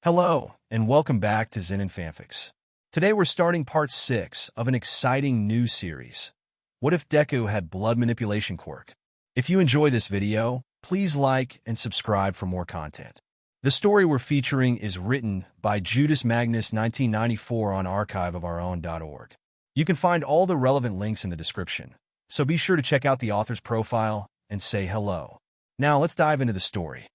Hello, and welcome back to Zenin Fanfics. Today we're starting part 6 of an exciting new series. What if Deku had blood manipulation quirk? If you enjoy this video, please like and subscribe for more content. The story we're featuring is written by Judas Magnus 1994 on archiveofourown.org. You can find all the relevant links in the description, so be sure to check out the author's profile and say hello. Now let's dive into the story.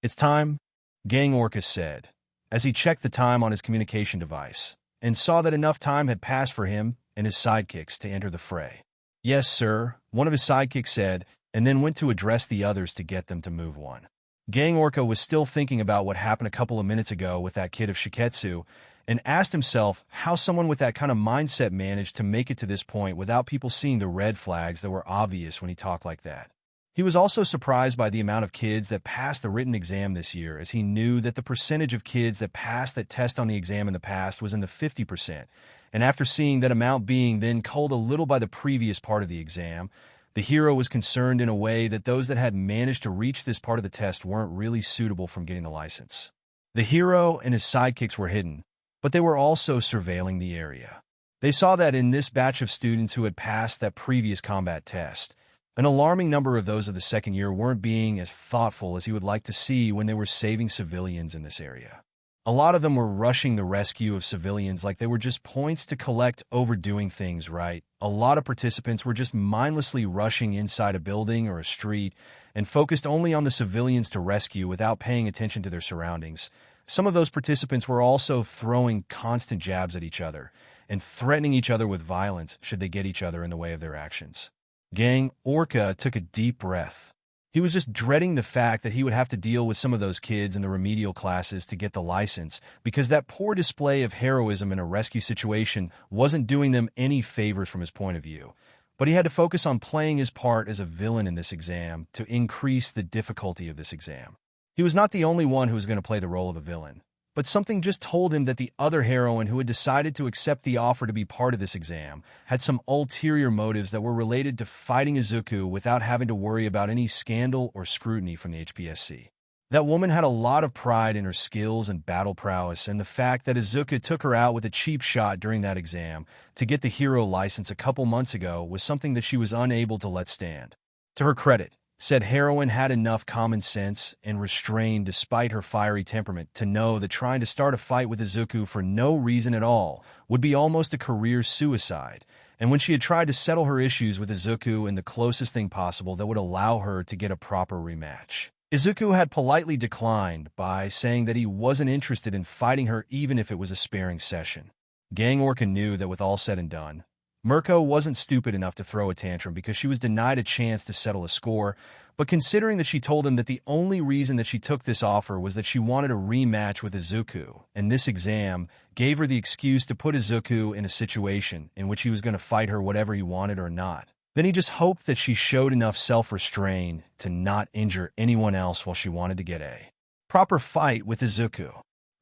It's time, Gang Orcus said, as he checked the time on his communication device, and saw that enough time had passed for him and his sidekicks to enter the fray. Yes, sir, one of his sidekicks said, and then went to address the others to get them to move on. Gang Orca was still thinking about what happened a couple of minutes ago with that kid of Shiketsu, and asked himself how someone with that kind of mindset managed to make it to this point without people seeing the red flags that were obvious when he talked like that. He was also surprised by the amount of kids that passed the written exam this year, as he knew that the percentage of kids that passed that test on the exam in the past was in the 50%, and after seeing that amount being then culled a little by the previous part of the exam, the hero was concerned in a way that those that had managed to reach this part of the test weren't really suitable from getting the license. The hero and his sidekicks were hidden, but they were also surveilling the area. They saw that in this batch of students who had passed that previous combat test, an alarming number of those of the second year weren't being as thoughtful as he would like to see when they were saving civilians in this area. A lot of them were rushing the rescue of civilians like they were just points to collect, overdoing things right. A lot of participants were just mindlessly rushing inside a building or a street and focused only on the civilians to rescue without paying attention to their surroundings. Some of those participants were also throwing constant jabs at each other and threatening each other with violence should they get each other in the way of their actions. Gang Orca took a deep breath. He was just dreading the fact that he would have to deal with some of those kids in the remedial classes to get the license, because that poor display of heroism in a rescue situation wasn't doing them any favors from his point of view. But he had to focus on playing his part as a villain in this exam to increase the difficulty of this exam. He was not the only one who was going to play the role of a villain, but something just told him that the other heroine who had decided to accept the offer to be part of this exam had some ulterior motives that were related to fighting Izuku without having to worry about any scandal or scrutiny from the HPSC. That woman had a lot of pride in her skills and battle prowess, and the fact that Izuku took her out with a cheap shot during that exam to get the hero license a couple months ago was something that she was unable to let stand. To her credit, said heroine had enough common sense and restraint despite her fiery temperament to know that trying to start a fight with Izuku for no reason at all would be almost a career suicide, and when she had tried to settle her issues with Izuku in the closest thing possible that would allow her to get a proper rematch, Izuku had politely declined by saying that he wasn't interested in fighting her even if it was a sparring session. Gang Orca knew that with all said and done, Mirko wasn't stupid enough to throw a tantrum because she was denied a chance to settle a score, but considering that she told him that the only reason that she took this offer was that she wanted a rematch with Izuku, and this exam gave her the excuse to put Izuku in a situation in which he was going to fight her whatever he wanted or not, then he just hoped that she showed enough self-restraint to not injure anyone else while she wanted to get a proper fight with Izuku.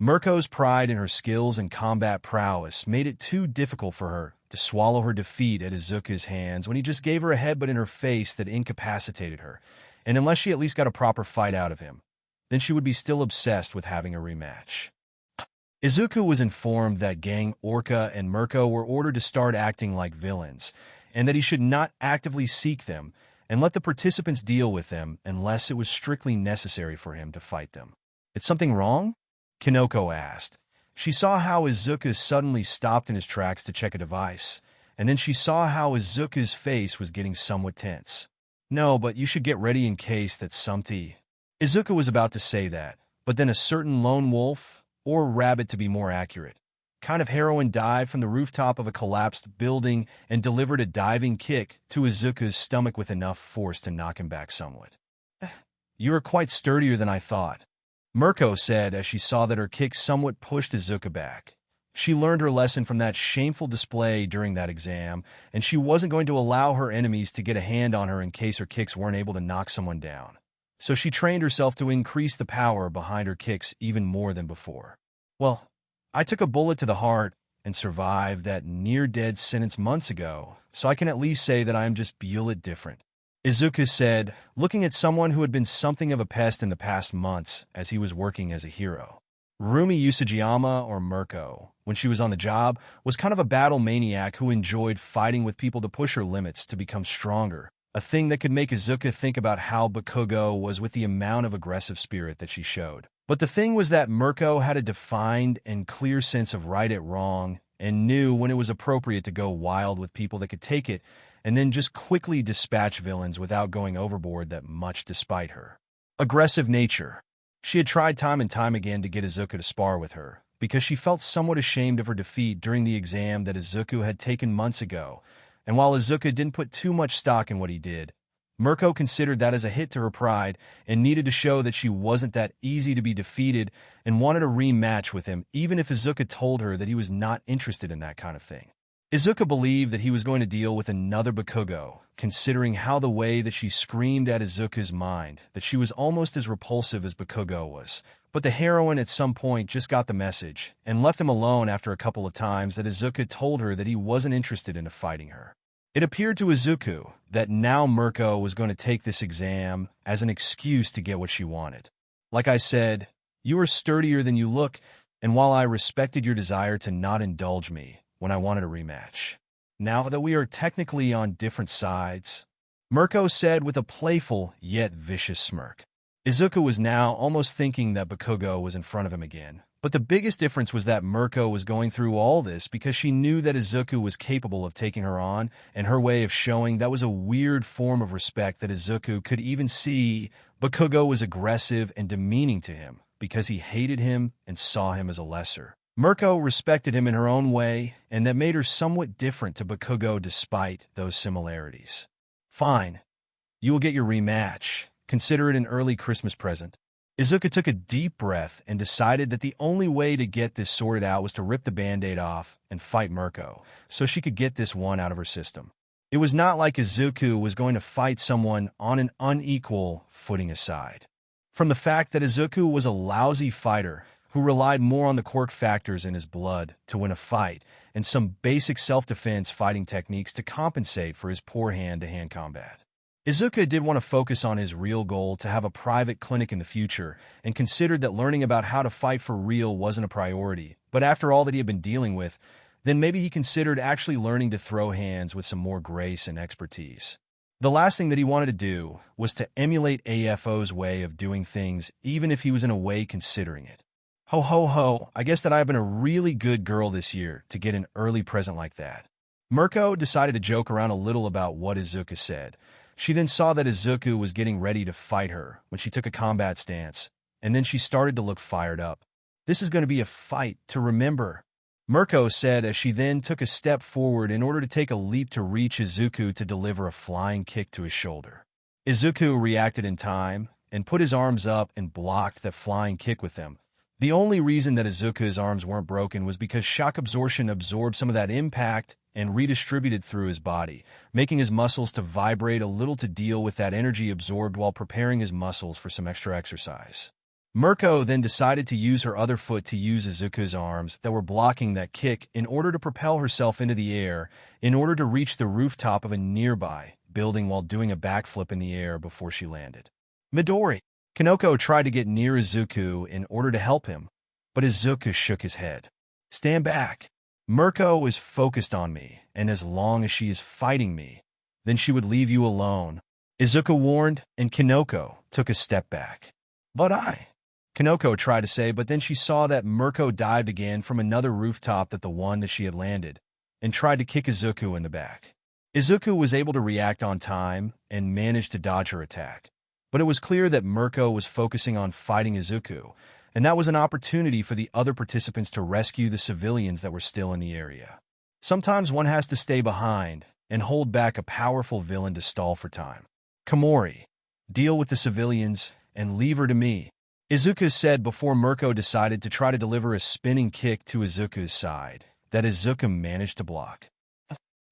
Mirko's pride in her skills and combat prowess made it too difficult for her to swallow her defeat at Izuku's hands when he just gave her a headbutt in her face that incapacitated her, and unless she at least got a proper fight out of him, then she would be still obsessed with having a rematch. Izuku was informed that Gang Orca and Mirko were ordered to start acting like villains, and that he should not actively seek them and let the participants deal with them unless it was strictly necessary for him to fight them. "Is something wrong?" Kinoko asked. She saw how Izuku suddenly stopped in his tracks to check a device, and then she saw how Izuku's face was getting somewhat tense. "No, but you should get ready in case that something—" Izuku was about to say that, but then a certain lone wolf, or rabbit to be more accurate, kind of heroine dived from the rooftop of a collapsed building and delivered a diving kick to Izuku's stomach with enough force to knock him back somewhat. "You are quite sturdier than I thought," Mirko said as she saw that her kick somewhat pushed Izuku back. She learned her lesson from that shameful display during that exam, and she wasn't going to allow her enemies to get a hand on her in case her kicks weren't able to knock someone down. So she trained herself to increase the power behind her kicks even more than before. "Well, I took a bullet to the heart and survived that near-death sentence months ago, so I can at least say that I am just bullet different," Izuku said, looking at someone who had been something of a pest in the past months as he was working as a hero. Rumi Usajiyama, or Mirko, when she was on the job, was kind of a battle maniac who enjoyed fighting with people to push her limits to become stronger, a thing that could make Izuku think about how Bakugo was with the amount of aggressive spirit that she showed. But the thing was that Mirko had a defined and clear sense of right and wrong, and knew when it was appropriate to go wild with people that could take it, and then just quickly dispatch villains without going overboard that much despite her aggressive nature. She had tried time and time again to get Izuku to spar with her, because she felt somewhat ashamed of her defeat during the exam that Izuku had taken months ago, and while Izuku didn't put too much stock in what he did, Mirko considered that as a hit to her pride and needed to show that she wasn't that easy to be defeated and wanted a rematch with him even if Izuku told her that he was not interested in that kind of thing. Izuku believed that he was going to deal with another Bakugo, considering how the way that she screamed at Izuku's mind that she was almost as repulsive as Bakugo was. But the heroine at some point just got the message and left him alone after a couple of times that Izuku told her that he wasn't interested in fighting her. It appeared to Izuku that now Mirko was going to take this exam as an excuse to get what she wanted. Like I said, you are sturdier than you look, and while I respected your desire to not indulge me when I wanted a rematch, now that we are technically on different sides, Mirko said with a playful yet vicious smirk. Izuku was now almost thinking that Bakugo was in front of him again, but the biggest difference was that Mirko was going through all this because she knew that Izuku was capable of taking her on, and her way of showing that was a weird form of respect that Izuku could even see. Bakugo was aggressive and demeaning to him because he hated him and saw him as a lesser. Mirko respected him in her own way, and that made her somewhat different to Bakugo despite those similarities. Fine. You will get your rematch. Consider it an early Christmas present. Izuku took a deep breath and decided that the only way to get this sorted out was to rip the Band-Aid off and fight Mirko, so she could get this one out of her system. It was not like Izuku was going to fight someone on an unequal footing aside from the fact that Izuku was a lousy fighter who relied more on the quirk factors in his blood to win a fight and some basic self-defense fighting techniques to compensate for his poor hand-to-hand combat. Izuku did want to focus on his real goal to have a private clinic in the future and considered that learning about how to fight for real wasn't a priority, but after all that he had been dealing with, then maybe he considered actually learning to throw hands with some more grace and expertise. The last thing that he wanted to do was to emulate AFO's way of doing things, even if he was in a way considering it. Ho ho ho, I guess that I've been a really good girl this year to get an early present like that. Mirko decided to joke around a little about what Izuku said. She then saw that Izuku was getting ready to fight her when she took a combat stance, and then she started to look fired up. This is going to be a fight to remember, Mirko said as she then took a step forward in order to take a leap to reach Izuku to deliver a flying kick to his shoulder. Izuku reacted in time and put his arms up and blocked that flying kick with them. The only reason that Izuku's arms weren't broken was because shock absorption absorbed some of that impact and redistributed through his body, making his muscles to vibrate a little to deal with that energy absorbed while preparing his muscles for some extra exercise. Mirko then decided to use her other foot to use Izuku's arms that were blocking that kick in order to propel herself into the air in order to reach the rooftop of a nearby building while doing a backflip in the air before she landed. Midori. Kanoko tried to get near Izuku in order to help him, but Izuku shook his head. Stand back. Mirko is focused on me, and as long as she is fighting me, then she would leave you alone, Izuku warned, and Kanoko took a step back. But Kanoko tried to say, but then she saw that Mirko dived again from another rooftop than the one that she had landed, and tried to kick Izuku in the back. Izuku was able to react on time and managed to dodge her attack. But it was clear that Mirko was focusing on fighting Izuku, and that was an opportunity for the other participants to rescue the civilians that were still in the area. Sometimes one has to stay behind and hold back a powerful villain to stall for time. Komori, deal with the civilians and leave her to me, Izuku said before Mirko decided to try to deliver a spinning kick to Izuku's side that Izuku managed to block.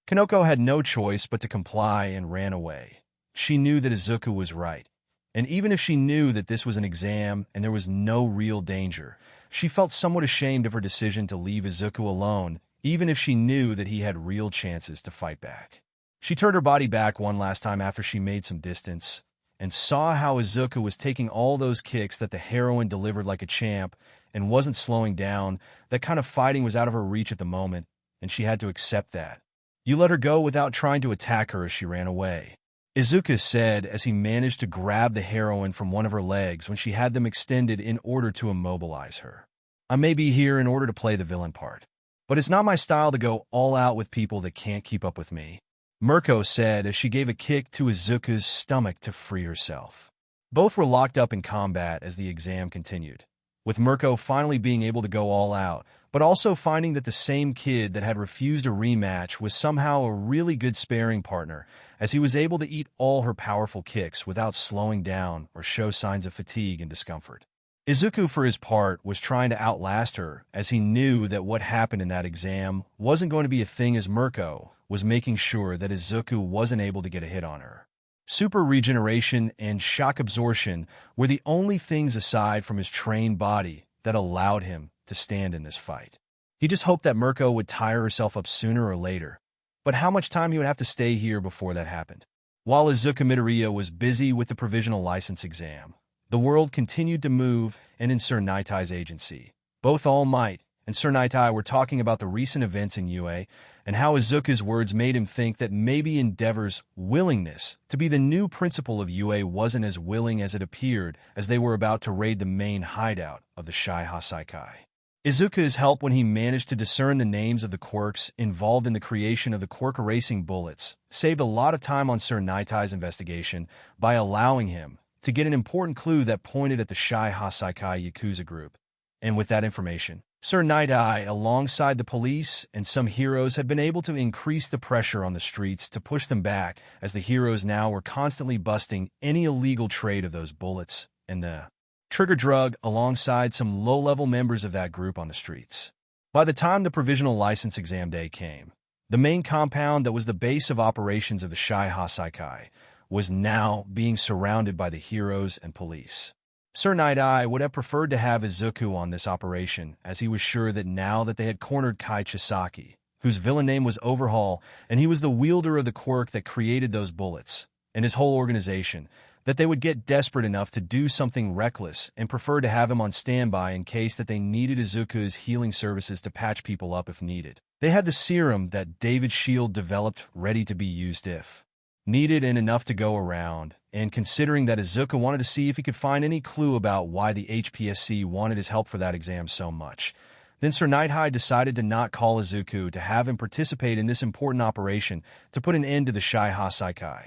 Kanoko had no choice but to comply and ran away. She knew that Izuku was right. And even if she knew that this was an exam and there was no real danger, she felt somewhat ashamed of her decision to leave Izuku alone, even if she knew that he had real chances to fight back. She turned her body back one last time after she made some distance, and saw how Izuku was taking all those kicks that the heroine delivered like a champ, and wasn't slowing down. That kind of fighting was out of her reach at the moment, and she had to accept that. You let her go without trying to attack her as she ran away, Izuku said as he managed to grab the heroine from one of her legs when she had them extended in order to immobilize her. I may be here in order to play the villain part, but it's not my style to go all out with people that can't keep up with me, Mirko said as she gave a kick to Izuku's stomach to free herself. Both were locked up in combat as the exam continued, with Mirko finally being able to go all out, but also finding that the same kid that had refused a rematch was somehow a really good sparring partner, as he was able to eat all her powerful kicks without slowing down or show signs of fatigue and discomfort. Izuku, for his part, was trying to outlast her, as he knew that what happened in that exam wasn't going to be a thing, as Mirko was making sure that Izuku wasn't able to get a hit on her. Super regeneration and shock absorption were the only things aside from his trained body that allowed him to stand in this fight. He just hoped that Mirko would tire herself up sooner or later, but how much time he would have to stay here before that happened. While Izuku Midoriya was busy with the provisional license exam, the world continued to move, and in Sir Nightai's agency, both All Might and Sir Nightai were talking about the recent events in UA and how Izuku's words made him think that maybe Endeavor's willingness to be the new principal of UA wasn't as willing as it appeared, as they were about to raid the main hideout of the Shai Hasaikai. Izuku's help when he managed to discern the names of the quirks involved in the creation of the quirk erasing bullets saved a lot of time on Sir Nightai's investigation by allowing him to get an important clue that pointed at the Shai Hasaikai Yakuza group. And with that information, Sir Nightai, alongside the police and some heroes, had been able to increase the pressure on the streets to push them back, as the heroes now were constantly busting any illegal trade of those bullets and the trigger drug alongside some low-level members of that group on the streets. By the time the provisional license exam day came, the main compound that was the base of operations of the Shai Hasaikai was now being surrounded by the heroes and police. Sir Nightai would have preferred to have Izuku on this operation, as he was sure that now that they had cornered Kai Chisaki, whose villain name was Overhaul, and he was the wielder of the quirk that created those bullets, and his whole organization, that they would get desperate enough to do something reckless and prefer to have him on standby in case that they needed Izuku's healing services to patch people up if needed. They had the serum that David Shield developed ready to be used if needed, and enough to go around, and considering that Izuku wanted to see if he could find any clue about why the HPSC wanted his help for that exam so much, then Sir Nightai decided to not call Izuku to have him participate in this important operation to put an end to the Shai Hasaikai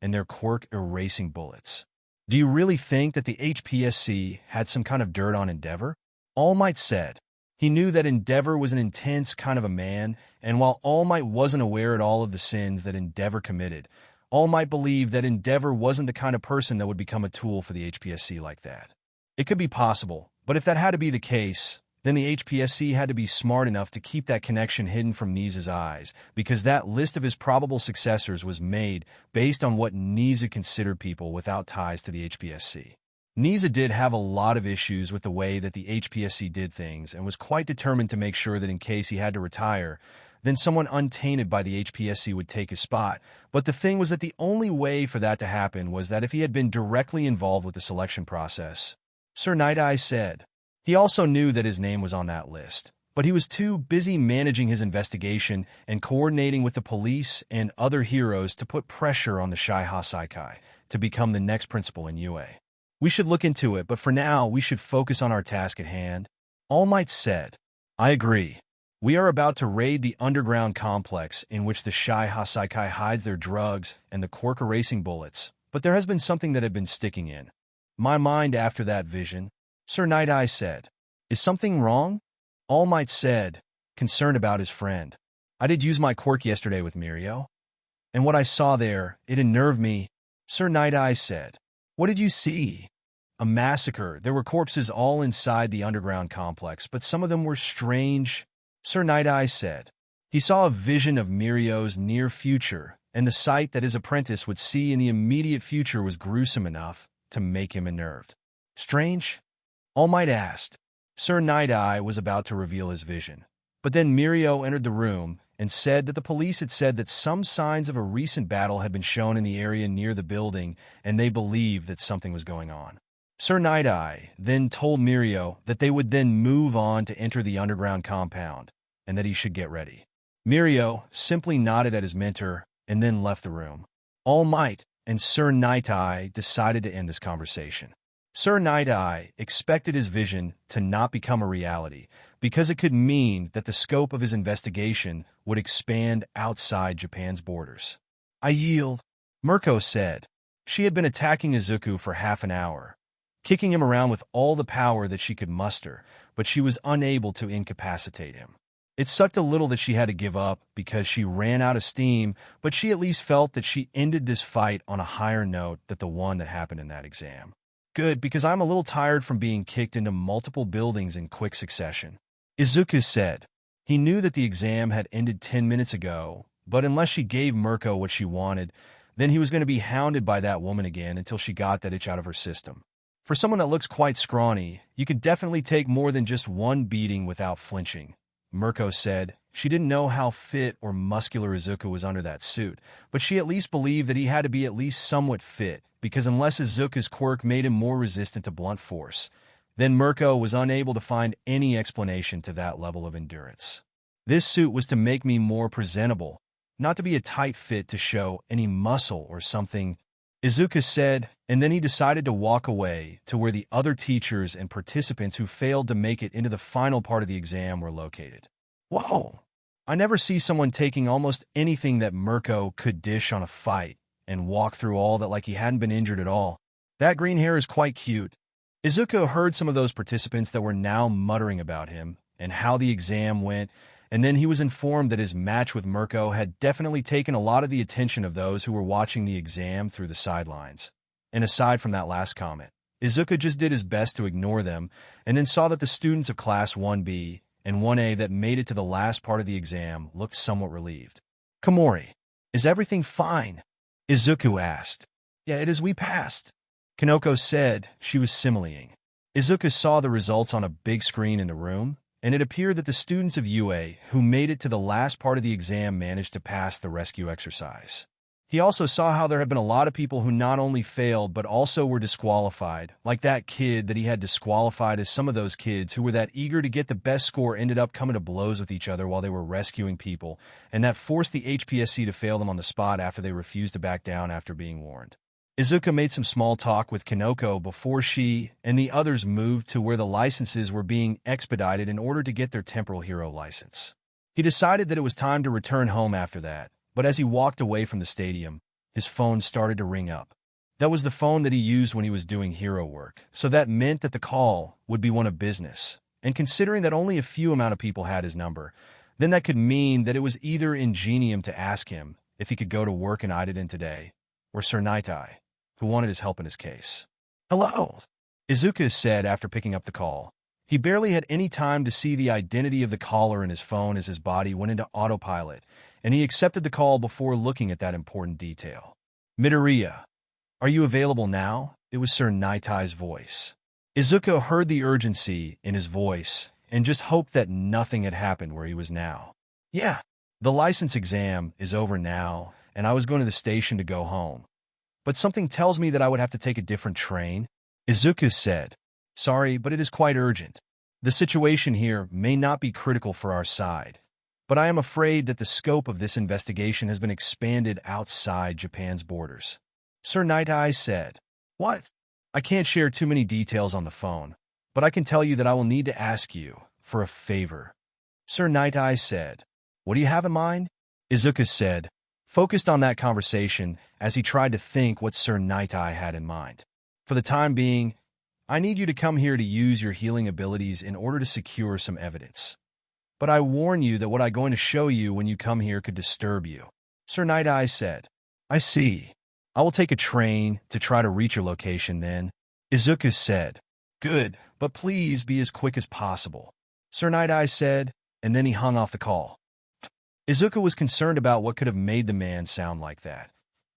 and their quirk erasing bullets. Do you really think that the HPSC had some kind of dirt on Endeavor? All Might said. He knew that Endeavor was an intense kind of a man, and while All Might wasn't aware at all of the sins that Endeavor committed, All Might believed that Endeavor wasn't the kind of person that would become a tool for the HPSC like that. It could be possible, but if that had to be the case, then the HPSC had to be smart enough to keep that connection hidden from Niza's eyes, because that list of his probable successors was made based on what Niza considered people without ties to the HPSC. Niza did have a lot of issues with the way that the HPSC did things, and was quite determined to make sure that in case he had to retire, then someone untainted by the HPSC would take his spot. But the thing was that the only way for that to happen was that if he had been directly involved with the selection process, Sir Nightai said. He also knew that his name was on that list, but he was too busy managing his investigation and coordinating with the police and other heroes to put pressure on the Shai Hasaikai to become the next principal in UA. We should look into it, but for now we should focus on our task at hand, All Might said. I agree. We are about to raid the underground complex in which the Shai Hasaikai hides their drugs and the quirk erasing bullets, but there has been something that had been sticking in my mind after that vision, Sir Nightai said. Is something wrong? All Might said, concerned about his friend. I did use my quirk yesterday with Mirio, and what I saw there, it unnerved me, Sir Nightai said. What did you see? A massacre. There were corpses all inside the underground complex, but some of them were strange, Sir Nightai said. He saw a vision of Mirio's near future, and the sight that his apprentice would see in the immediate future was gruesome enough to make him unnerved. Strange? All Might asked. Sir Nightai was about to reveal his vision, but then Mirio entered the room and said that the police had said that some signs of a recent battle had been shown in the area near the building, and they believed that something was going on. Sir Night-Eye then told Mirio that they would then move on to enter the underground compound, and that he should get ready. Mirio simply nodded at his mentor and then left the room. All Might and Sir Night-Eye decided to end this conversation. Sir Night-Eye expected his vision to not become a reality because it could mean that the scope of his investigation would expand outside Japan's borders. I yield, Mirko said. She had been attacking Izuku for half an hour, kicking him around with all the power that she could muster, but she was unable to incapacitate him. It sucked a little that she had to give up because she ran out of steam, but she at least felt that she ended this fight on a higher note than the one that happened in that exam. Good, because I'm a little tired from being kicked into multiple buildings in quick succession, Izuku said. He knew that the exam had ended 10 minutes ago, but unless she gave Mirko what she wanted, then he was going to be hounded by that woman again until she got that itch out of her system. For someone that looks quite scrawny, you could definitely take more than just one beating without flinching, Mirko said. She didn't know how fit or muscular Izuku was under that suit, but she at least believed that he had to be at least somewhat fit, because unless Izuku's quirk made him more resistant to blunt force, then Mirko was unable to find any explanation to that level of endurance. This suit was to make me more presentable, not to be a tight fit to show any muscle or something, Izuku said, and then he decided to walk away to where the other teachers and participants who failed to make it into the final part of the exam were located. Whoa! I never see someone taking almost anything that Mirko could dish on a fight and walk through all that like he hadn't been injured at all. That green hair is quite cute. Izuku heard some of those participants that were now muttering about him and how the exam went, and then he was informed that his match with Mirko had definitely taken a lot of the attention of those who were watching the exam through the sidelines. And aside from that last comment, Izuku just did his best to ignore them, and then saw that the students of Class 1B and 1A that made it to the last part of the exam looked somewhat relieved. Komori, is everything fine? Izuku asked. Yeah, it is, we passed, Kanoko said. She was simileing. Izuku saw the results on a big screen in the room, and it appeared that the students of UA who made it to the last part of the exam managed to pass the rescue exercise. He also saw how there had been a lot of people who not only failed but also were disqualified, like that kid that he had disqualified, as some of those kids who were that eager to get the best score ended up coming to blows with each other while they were rescuing people, and that forced the HPSC to fail them on the spot after they refused to back down after being warned. Izuku made some small talk with Kanoko before she and the others moved to where the licenses were being expedited in order to get their temporal hero license. He decided that it was time to return home after that, but as he walked away from the stadium, his phone started to ring up. That was the phone that he used when he was doing hero work, so that meant that the call would be one of business. And considering that only a few amount of people had his number, then that could mean that it was either Ingenium to ask him if he could go to work in Idadin today, or Sir Night-Eye, who wanted his help in his case. Hello, Izuku said after picking up the call. He barely had any time to see the identity of the caller in his phone as his body went into autopilot, and he accepted the call before looking at that important detail. Midoriya, are you available now? It was Sir Night-Eye's voice. Izuku heard the urgency in his voice and just hoped that nothing had happened where he was now. Yeah, the license exam is over now, and I was going to the station to go home. But something tells me that I would have to take a different train, Izuku said. Sorry, but it is quite urgent. The situation here may not be critical for our side, but I am afraid that the scope of this investigation has been expanded outside Japan's borders. Sir Night-Eye said. What? I can't share too many details on the phone, but I can tell you that I will need to ask you for a favor. Sir Night-Eye said. What do you have in mind? Izuku said, focused on that conversation as he tried to think what Sir Night-Eye had in mind. For the time being, I need you to come here to use your healing abilities in order to secure some evidence. But I warn you that what I'm going to show you when you come here could disturb you. Sir Night-Eye said. I see. I will take a train to try to reach your location then, Izuku said. Good, but please be as quick as possible, Sir Night-Eye said, and then he hung off the call. Izuku was concerned about what could have made the man sound like that,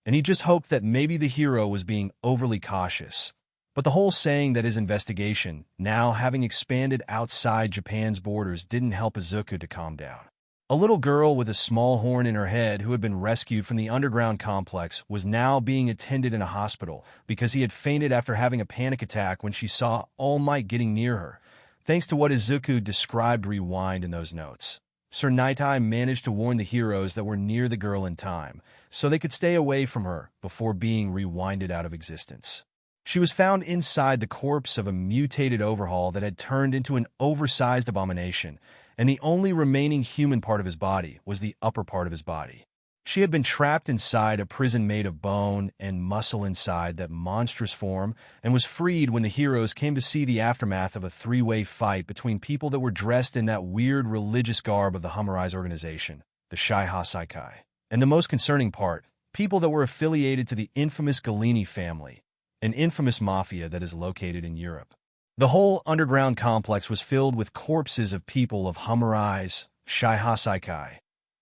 and he just hoped that maybe the hero was being overly cautious. But the whole saying that his investigation, now having expanded outside Japan's borders, didn't help Izuku to calm down. A little girl with a small horn in her head who had been rescued from the underground complex was now being attended in a hospital because he had fainted after having a panic attack when she saw All Might getting near her, thanks to what Izuku described rewind in those notes. Sir Nightai managed to warn the heroes that were near the girl in time, so they could stay away from her before being rewinded out of existence. She was found inside the corpse of a mutated overhaul that had turned into an oversized abomination, and the only remaining human part of his body was the upper part of his body. She had been trapped inside a prison made of bone and muscle inside that monstrous form, and was freed when the heroes came to see the aftermath of a three-way fight between people that were dressed in that weird religious garb of the Humorize organization, the Shaiha Saikai. And the most concerning part, people that were affiliated to the infamous Galini family, an infamous mafia that is located in Europe. The whole underground complex was filled with corpses of people of Humorize, Shaiha Saikai,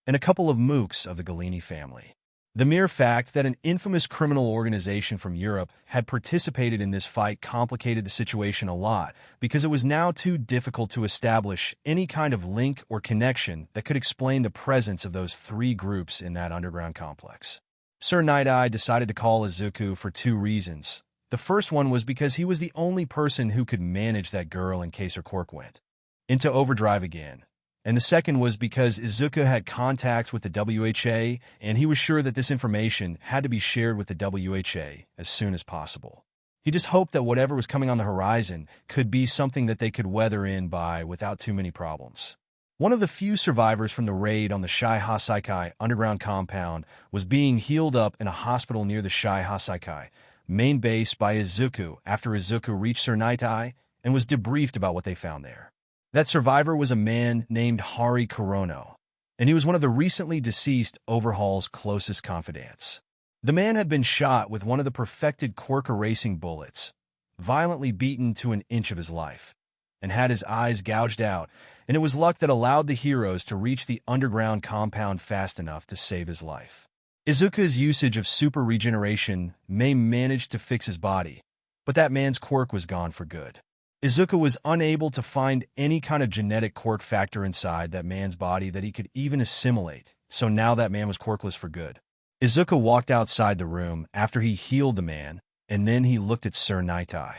and a couple of mooks of the Galini family. The mere fact that an infamous criminal organization from Europe had participated in this fight complicated the situation a lot, because it was now too difficult to establish any kind of link or connection that could explain the presence of those three groups in that underground complex. Sir Nightai decided to call Izuku for two reasons. The first one was because he was the only person who could manage that girl in case her quirk went into overdrive again. And the second was because Izuku had contacts with the WHA, and he was sure that this information had to be shared with the WHA as soon as possible. He just hoped that whatever was coming on the horizon could be something that they could weather in by without too many problems. One of the few survivors from the raid on the Shaiha Saikai underground compound was being healed up in a hospital near the Shaiha Saikai main base by Izuku after Izuku reached Sir Nightai and was debriefed about what they found there. That survivor was a man named Hari Kurono, and he was one of the recently deceased Overhaul's closest confidants. The man had been shot with one of the perfected Quirk erasing bullets, violently beaten to an inch of his life, and had his eyes gouged out, and it was luck that allowed the heroes to reach the underground compound fast enough to save his life. Izuku's usage of super regeneration may manage to fix his body, but that man's quirk was gone for good. Izuku was unable to find any kind of genetic quirk factor inside that man's body that he could even assimilate, so now that man was quirkless for good. Izuku walked outside the room after he healed the man, and then he looked at Sir Nightai.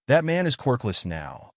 That man is quirkless now.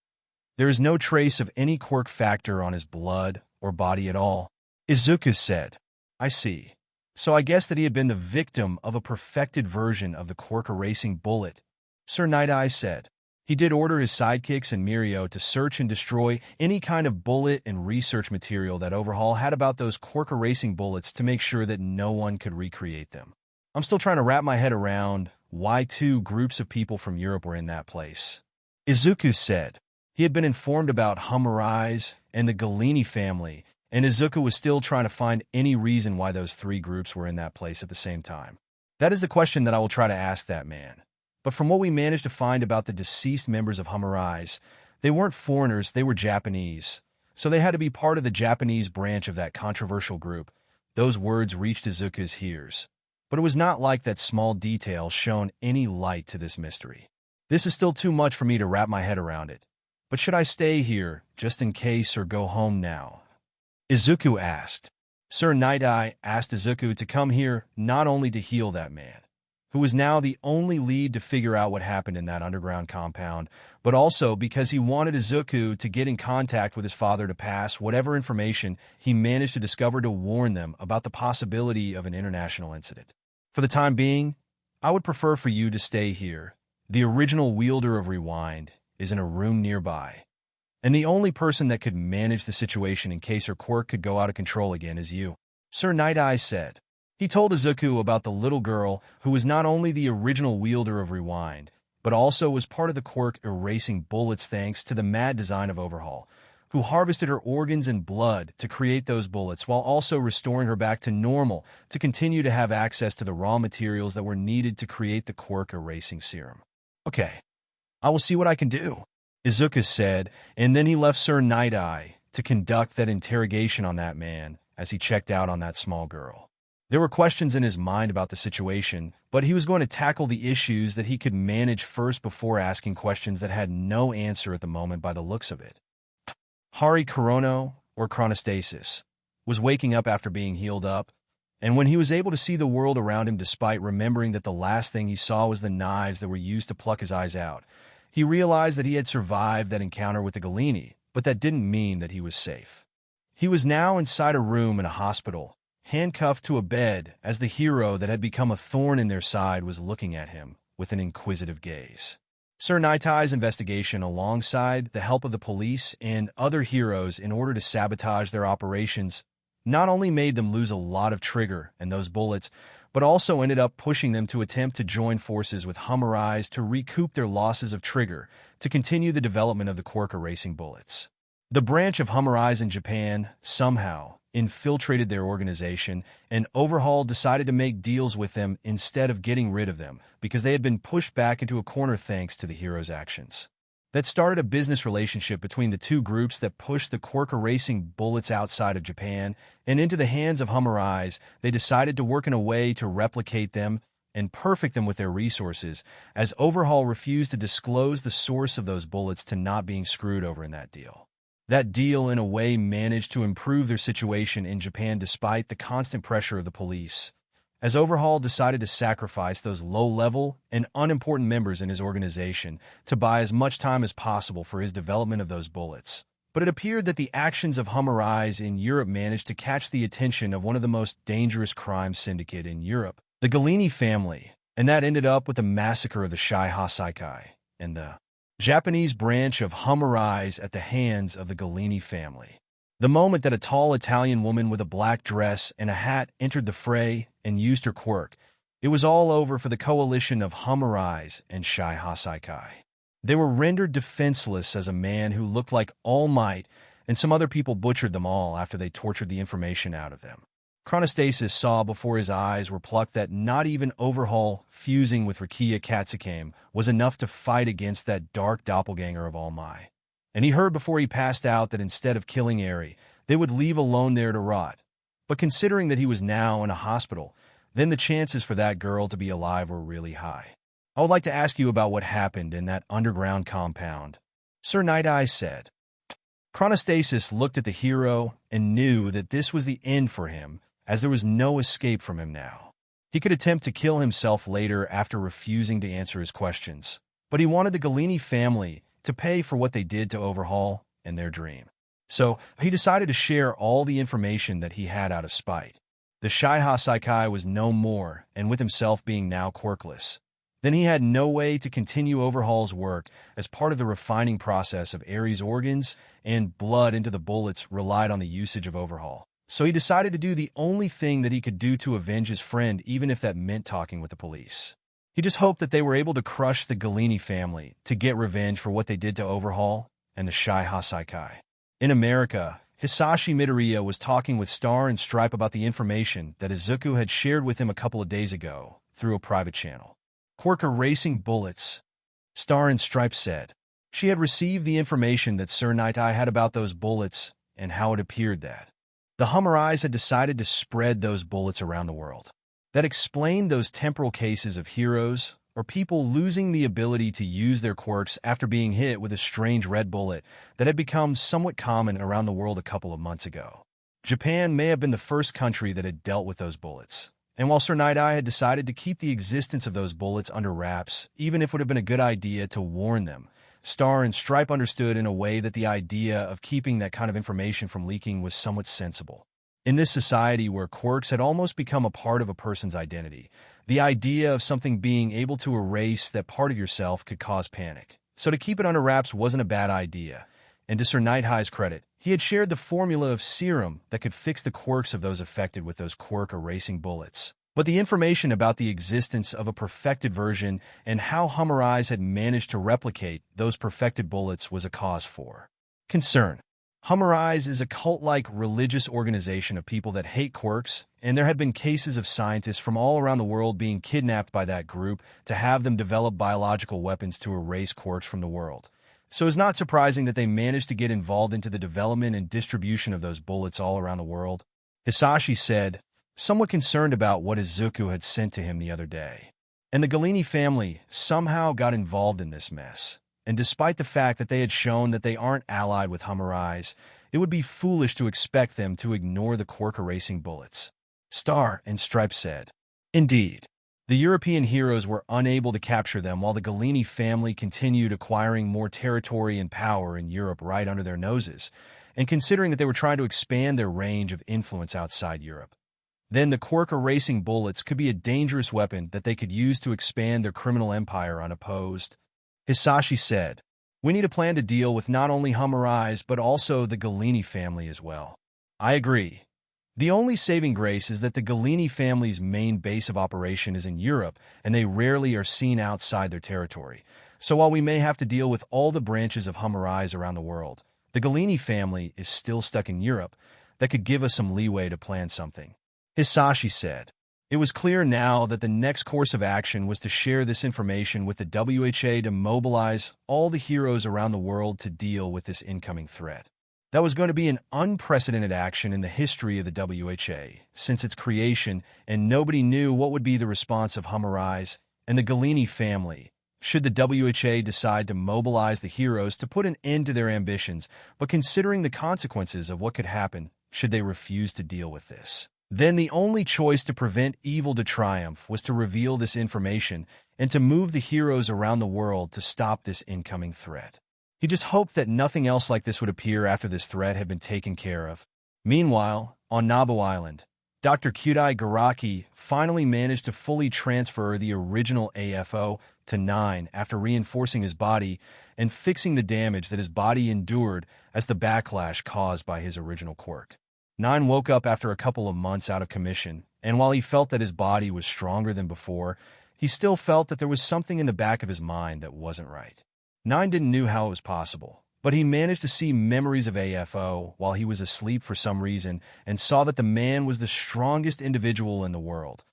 There is no trace of any quirk factor on his blood or body at all. Izuku said, "I see. So I guess that he had been the victim of a perfected version of the quirk erasing bullet." Sir Nightai said. He did order his sidekicks and Mirio to search and destroy any kind of bullet and research material that Overhaul had about those quirk erasing bullets to make sure that no one could recreate them. I'm still trying to wrap my head around why two groups of people from Europe were in that place. Izuku said. He had been informed about Humorize and the Galini family, and Izuku was still trying to find any reason why those three groups were in that place at the same time. That is the question that I will try to ask that man. But from what we managed to find about the deceased members of Humorize, they weren't foreigners, they were Japanese. So they had to be part of the Japanese branch of that controversial group. Those words reached Izuku's ears. But it was not like that small detail shone any light to this mystery. This is still too much for me to wrap my head around it. But should I stay here, just in case, or go home now? Izuku asked. Sir Nightai asked Izuku to come here not only to heal that man, who was now the only lead to figure out what happened in that underground compound, but also because he wanted Izuku to get in contact with his father to pass whatever information he managed to discover to warn them about the possibility of an international incident. For the time being, I would prefer for you to stay here. The original wielder of Rewind is in a room nearby, and the only person that could manage the situation in case her quirk could go out of control again is you, Sir Nightai said. He told Izuku about the little girl who was not only the original wielder of Rewind, but also was part of the quirk erasing bullets thanks to the mad design of Overhaul, who harvested her organs and blood to create those bullets while also restoring her back to normal to continue to have access to the raw materials that were needed to create the quirk erasing serum. Okay, I will see what I can do, Izuku said, and then he left Sir Nightai to conduct that interrogation on that man as he checked out on that small girl. There were questions in his mind about the situation, but he was going to tackle the issues that he could manage first before asking questions that had no answer at the moment by the looks of it. Hari Kurono or Chronostasis? was waking up after being healed up, and when he was able to see the world around him despite remembering that the last thing he saw was the knives that were used to pluck his eyes out, he realized that he had survived that encounter with the Galini, but that didn't mean that he was safe. He was now inside a room in a hospital, handcuffed to a bed as the hero that had become a thorn in their side was looking at him with an inquisitive gaze. Sir Nightie's investigation, alongside the help of the police and other heroes in order to sabotage their operations, not only made them lose a lot of trigger and those bullets, but also ended up pushing them to attempt to join forces with Hammereyes to recoup their losses of trigger to continue the development of the Quirk erasing bullets. The branch of Hammereyes in Japan somehow infiltrated their organization, and Overhaul decided to make deals with them instead of getting rid of them because they had been pushed back into a corner thanks to the hero's actions. That started a business relationship between the two groups that pushed the Quirk erasing bullets outside of Japan and into the hands of Hammereyes. They decided to work in a way to replicate them and perfect them with their resources, as Overhaul refused to disclose the source of those bullets to not being screwed over in that deal. That deal, in a way, managed to improve their situation in Japan despite the constant pressure of the police, as Overhaul decided to sacrifice those low-level and unimportant members in his organization to buy as much time as possible for his development of those bullets. But it appeared that the actions of Hammereyes in Europe managed to catch the attention of one of the most dangerous crime syndicate in Europe, the Galini family, and that ended up with the massacre of the Shai Hasaikai and the Japanese branch of Hammereyes at the hands of the Galini family. The moment that a tall Italian woman with a black dress and a hat entered the fray and used her quirk, it was all over for the coalition of Hammereyes and Shai Hasaikai. They were rendered defenseless as a man who looked like All Might, and some other people butchered them all after they tortured the information out of them. Chronostasis saw before his eyes were plucked that not even Overhaul fusing with Rikiya Katsukame was enough to fight against that dark doppelganger of All Might. And he heard before he passed out that instead of killing Eri, they would leave alone there to rot. But considering that he was now in a hospital, then the chances for that girl to be alive were really high. I would like to ask you about what happened in that underground compound, Sir Night-Eye said. Chronostasis looked at the hero and knew that this was the end for him, as there was no escape from him now. He could attempt to kill himself later after refusing to answer his questions, but he wanted the Galini family to pay for what they did to Overhaul and their dream. So he decided to share all the information that he had out of spite. The Shai Hasaikai was no more, and with himself being now quirkless, then he had no way to continue Overhaul's work, as part of the refining process of Eri's organs and blood into the bullets relied on the usage of Overhaul. So he decided to do the only thing that he could do to avenge his friend, even if that meant talking with the police. He just hoped that they were able to crush the Galini family to get revenge for what they did to Overhaul and the Shai Hasaikai. In America, Hisashi Midoriya was talking with Star and Stripe about the information that Izuku had shared with him a couple of days ago through a private channel. Quirk erasing bullets, Star and Stripe said. She had received the information that Sir Night-Eye had about those bullets and how it appeared that the Hammereyes had decided to spread those bullets around the world. That explained those temporal cases of heroes or people losing the ability to use their quirks after being hit with a strange red bullet that had become somewhat common around the world a couple of months ago. Japan may have been the first country that had dealt with those bullets. And while Sir Night-Eye had decided to keep the existence of those bullets under wraps, even if it would have been a good idea to warn them, Star and Stripe understood in a way that the idea of keeping that kind of information from leaking was somewhat sensible. In this society where quirks had almost become a part of a person's identity, the idea of something being able to erase that part of yourself could cause panic. So to keep it under wraps wasn't a bad idea. And to Sir Night-Eye's credit, he had shared the formula of serum that could fix the quirks of those affected with those quirk erasing bullets. But the information about the existence of a perfected version and how Hammereyes had managed to replicate those perfected bullets was a cause for concern. Hammereyes is a cult-like religious organization of people that hate quirks, and there had been cases of scientists from all around the world being kidnapped by that group to have them develop biological weapons to erase quirks from the world. So it's not surprising that they managed to get involved into the development and distribution of those bullets all around the world. Hisashi said, somewhat concerned about what Izuku had sent to him the other day. And the Galini family somehow got involved in this mess. And despite the fact that they had shown that they aren't allied with Hammereyes, it would be foolish to expect them to ignore the Quirk-erasing bullets. Star and Stripe said. Indeed. The European heroes were unable to capture them while the Galini family continued acquiring more territory and power in Europe right under their noses, and considering that they were trying to expand their range of influence outside Europe. Then the Quirk-erasing bullets could be a dangerous weapon that they could use to expand their criminal empire unopposed. Hisashi said, "We need a plan to deal with not only Humorize but also the Galini family as well." I agree. The only saving grace is that the Galini family's main base of operation is in Europe, and they rarely are seen outside their territory. So while we may have to deal with all the branches of Humorize around the world, the Galini family is still stuck in Europe. That could give us some leeway to plan something. Hisashi said. It was clear now that the next course of action was to share this information with the WHA to mobilize all the heroes around the world to deal with this incoming threat. That was going to be an unprecedented action in the history of the WHA since its creation, and nobody knew what would be the response of Humorize and the Galini family should the WHA decide to mobilize the heroes to put an end to their ambitions, but considering the consequences of what could happen should they refuse to deal with this. Then the only choice to prevent evil to triumph was to reveal this information and to move the heroes around the world to stop this incoming threat. He just hoped that nothing else like this would appear after this threat had been taken care of. Meanwhile, on Nabu Island, Dr. Kyudai Garaki finally managed to fully transfer the original AFO to 9 after reinforcing his body and fixing the damage that his body endured as the backlash caused by his original quirk. 9 woke up after a couple of months out of commission, and while he felt that his body was stronger than before, he still felt that there was something in the back of his mind that wasn't right. 9 didn't know how it was possible, but he managed to see memories of AFO while he was asleep for some reason and saw that the man was the strongest individual in the world.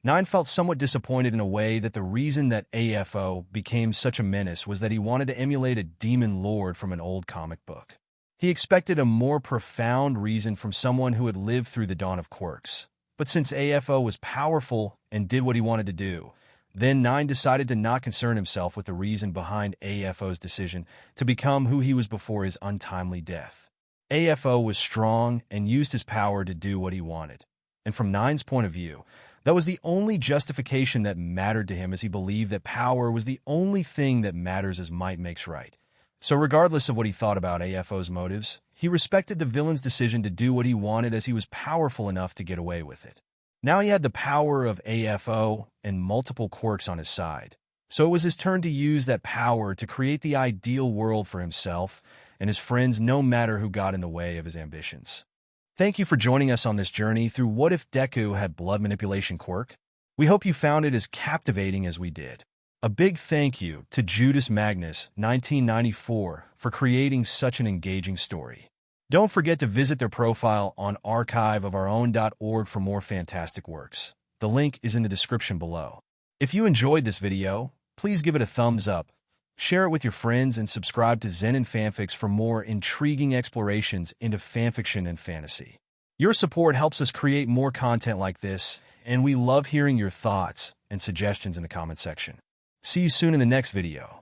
9 felt somewhat disappointed in a way that the reason that AFO became such a menace was that he wanted to emulate a demon lord from an old comic book. He expected a more profound reason from someone who had lived through the dawn of quirks. But since AFO was powerful and did what he wanted to do, then 9 decided to not concern himself with the reason behind AFO's decision to become who he was before his untimely death. AFO was strong and used his power to do what he wanted. And from 9's point of view, that was the only justification that mattered to him, as he believed that power was the only thing that matters as might makes right. So regardless of what he thought about AFO's motives, he respected the villain's decision to do what he wanted as he was powerful enough to get away with it. Now he had the power of AFO and multiple quirks on his side, so it was his turn to use that power to create the ideal world for himself and his friends, no matter who got in the way of his ambitions. Thank you for joining us on this journey through What If Deku Had Blood Manipulation Quirk. We hope you found it as captivating as we did. A big thank you to Judas Magnus, 1994, for creating such an engaging story. Don't forget to visit their profile on archiveofourown.org for more fantastic works. The link is in the description below. If you enjoyed this video, please give it a thumbs up, share it with your friends, and subscribe to Zenin Fanfics for more intriguing explorations into fanfiction and fantasy. Your support helps us create more content like this, and we love hearing your thoughts and suggestions in the comment section. See you soon in the next video.